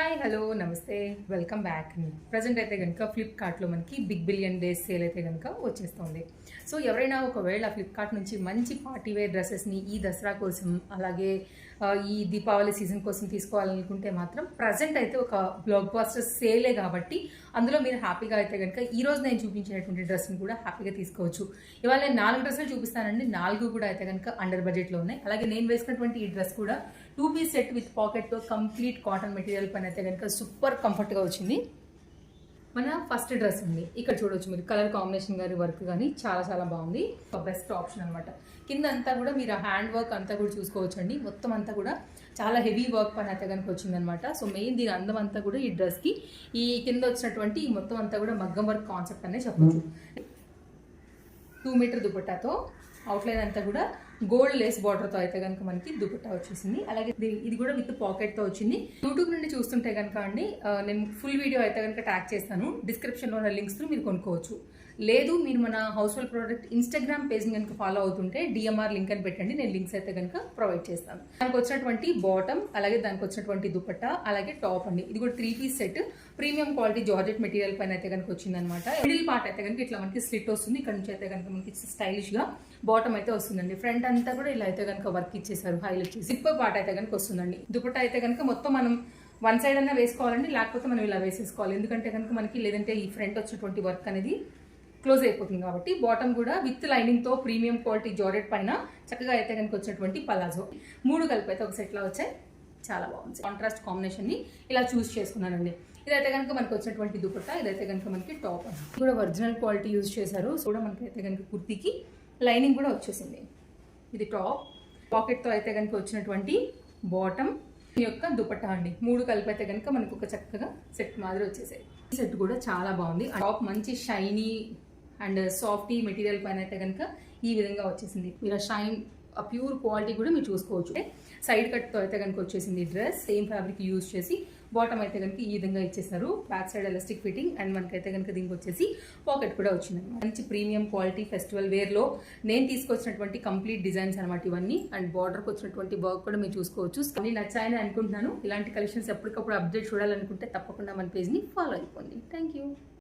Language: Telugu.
హాయ్ హలో నమస్తే వెల్కమ్ బ్యాక్. ప్రజెంట్ అయితే కనుక ఫ్లిప్కార్ట్లో మనకి బిగ్ బిలియన్ డేస్ సేల్ అయితే కనుక వచ్చేస్తుంది. సో ఎవరైనా ఒకవేళ ఫ్లిప్కార్ట్ నుంచి మంచి పార్టీ వేర్ డ్రెస్సెస్ని ఈ దసరా కోసం అలాగే ఈ దీపావళి సీజన్ కోసం తీసుకోవాలనుకుంటే మాత్రం ప్రజెంట్ అయితే ఒక బ్లాక్ బాస్టర్ సేలే కాబట్టి అందులో మీరు హ్యాపీగా అయితే కనుక ఈరోజు నేను చూపించినటువంటి డ్రెస్ని కూడా హ్యాపీగా తీసుకోవచ్చు. ఇవాళ నేను 4 డ్రెస్సులు చూపిస్తానండి. 4 కూడా అయితే కనుక అండర్ బడ్జెట్లో ఉన్నాయి. అలాగే నేను వేసుకున్నటువంటి ఈ డ్రెస్ కూడా 2 పీస్ సెట్ విత్ పాకెట్తో కంప్లీట్ కాటన్ మెటీరియల్ పైన అయితే కనుక సూపర్ కంఫర్ట్గా వచ్చింది. మన ఫస్ట్ డ్రెస్ ఉంది, ఇక్కడ చూడవచ్చు మీరు. కలర్ కాంబినేషన్ కానీ వర్క్ కానీ చాలా చాలా బాగుంది. బెస్ట్ ఆప్షన్ అనమాట. కింద అంతా కూడా మీరు హ్యాండ్ వర్క్ అంతా కూడా చూసుకోవచ్చు అండి. మొత్తం అంతా కూడా చాలా హెవీ వర్క్ పని అయితే కనుక వచ్చిందనమాట. సో మెయిన్ దీని అందం అంతా కూడా ఈ డ్రెస్కి ఈ కింద వచ్చినటువంటి ఈ మొత్తం అంతా కూడా మగ్గం వర్క్ కాన్సెప్ట్ అనే చెప్పచ్చు. 2 మీటర్ దుపట్టాతో అవుట్లైన్ అంతా కూడా గోల్డ్ లేస్ బార్డర్తో అయితే కనుక మనకి దుపట్టా వచ్చేసింది. అలాగే ఇది కూడా విత్ పాకెట్తో వచ్చింది. యూట్యూబ్ నుండి చూస్తుంటే కనుక అండి నేను ఫుల్ వీడియో అయితే కనుక ట్యాగ్ చేస్తాను. డిస్క్రిప్షన్లో ఉన్న లింక్స్ మీరు కొనుక్కోవచ్చు. లేదు మీరు మన హౌస్ హోల్డ్ ప్రోడక్ట్ ఇన్స్టాగ్రామ్ పేజ్ని కనుక ఫాలో అవుతుంటే డిఎంఆర్ లింక్ అని పెట్టండి, నేను లింక్స్ అయితే కనుక ప్రొవైడ్ చేస్తాను. దానికి వచ్చినటువంటి బాటమ్ అలాగే దానికి వచ్చినటువంటి దుపట్టా అలాగే టాప్ అండి. ఇది కూడా 3 piece set premium quality georgette material పైన అయితే కనుక వచ్చిందనమాట. మిడిల్ పార్ట్ అయితే కనుక ఇట్లా మనకి స్లిట్ వస్తుంది. ఇక్కడ నుంచి అయితే కనుక మనకి స్టైలిష్గా బాటమ్ అయితే వస్తుందండి. ఫ్రంట్ అంతా కూడా ఇలా అయితే కనుక వర్క్ ఇచ్చేసారు, హైలైట్ చేసి. జిప్ పార్ట్ అయితే కనుక వస్తుందండి. దుపట్టా అయితే కనుక మొత్తం మనం వన్ సైడ్ అన్నా వేసుకోవాలండి, లేకపోతే మనం ఇలా వేసేసుకోవాలి. ఎందుకంటే కనుక మనకి లేదంటే ఈ ఫ్రంట్ వచ్చినటువంటి వర్క్ అనేది క్లోజ్ అయిపోతుంది కాబట్టి. బాటమ్ కూడా విత్ లైనింగ్తో ప్రీమియం క్వాలిటీ జార్జెట్ పైన చక్కగా అయితే కనుక వచ్చినటువంటి పలాజో 3 కలిపి అయితే ఒక సెట్లో వచ్చాయి. చాలా బాగుంది. కాంట్రాస్ట్ కాంబినేషన్ని ఇలా చూస్ చేసుకున్నానండి. ఇదైతే కనుక మనకి వచ్చినటువంటి దుపట్టా, ఇదైతే కనుక మనకి టాప్ అని కూడా ఒరిజినల్ క్వాలిటీ యూజ్ చేశారు. సో కూడా మనకి అయితే కనుక కుర్తీకి లైనింగ్ కూడా వచ్చేసింది. ఇది టాప్, పాకెట్తో అయితే కనుక వచ్చినటువంటి బాటమ్ యొక్క దుపట్టా అండి. 3 కలిపి అయితే కనుక మనకు ఒక చక్కగా సెట్ మాదిరి వచ్చేసాయి. ఈ సెట్ కూడా చాలా బాగుంది. టాప్ మంచి షైనీ అండ్ సాఫ్టీ మెటీరియల్ పైన అయితే కనుక ఈ విధంగా వచ్చేసింది. మీరు షైన్ ప్యూర్ క్వాలిటీ కూడా మీరు చూసుకోవచ్చు. సైడ్ కట్తో అయితే కనుక వచ్చేసింది డ్రెస్. సేమ్ ఫ్యాబ్రిక్ యూజ్ చేసి బాటమ్ అయితే కనుక ఈ విధంగా ఇచ్చేసారు. Back side elastic fitting and మనకైతే కనుక దీనికి వచ్చేసి పాకెట్ కూడా వచ్చింది. మంచి ప్రీమియం క్వాలిటీ ఫెస్టివల్ వేర్లో నేను తీసుకొచ్చినటువంటి కంప్లీట్ డిజైన్స్ అనమాట ఇవన్నీ. అండ్ బార్డర్కి వచ్చినటువంటి వర్క్ కూడా మీరు చూసుకోవచ్చు. అన్ని నచ్చాయని అనుకుంటున్నాను. ఇలాంటి కలెక్షన్స్ ఎప్పటికప్పుడు అప్డేట్ చూడాలనుకుంటే తప్పకుండా మన పేజ్ని ఫాలో అయిపోండి. Thank you.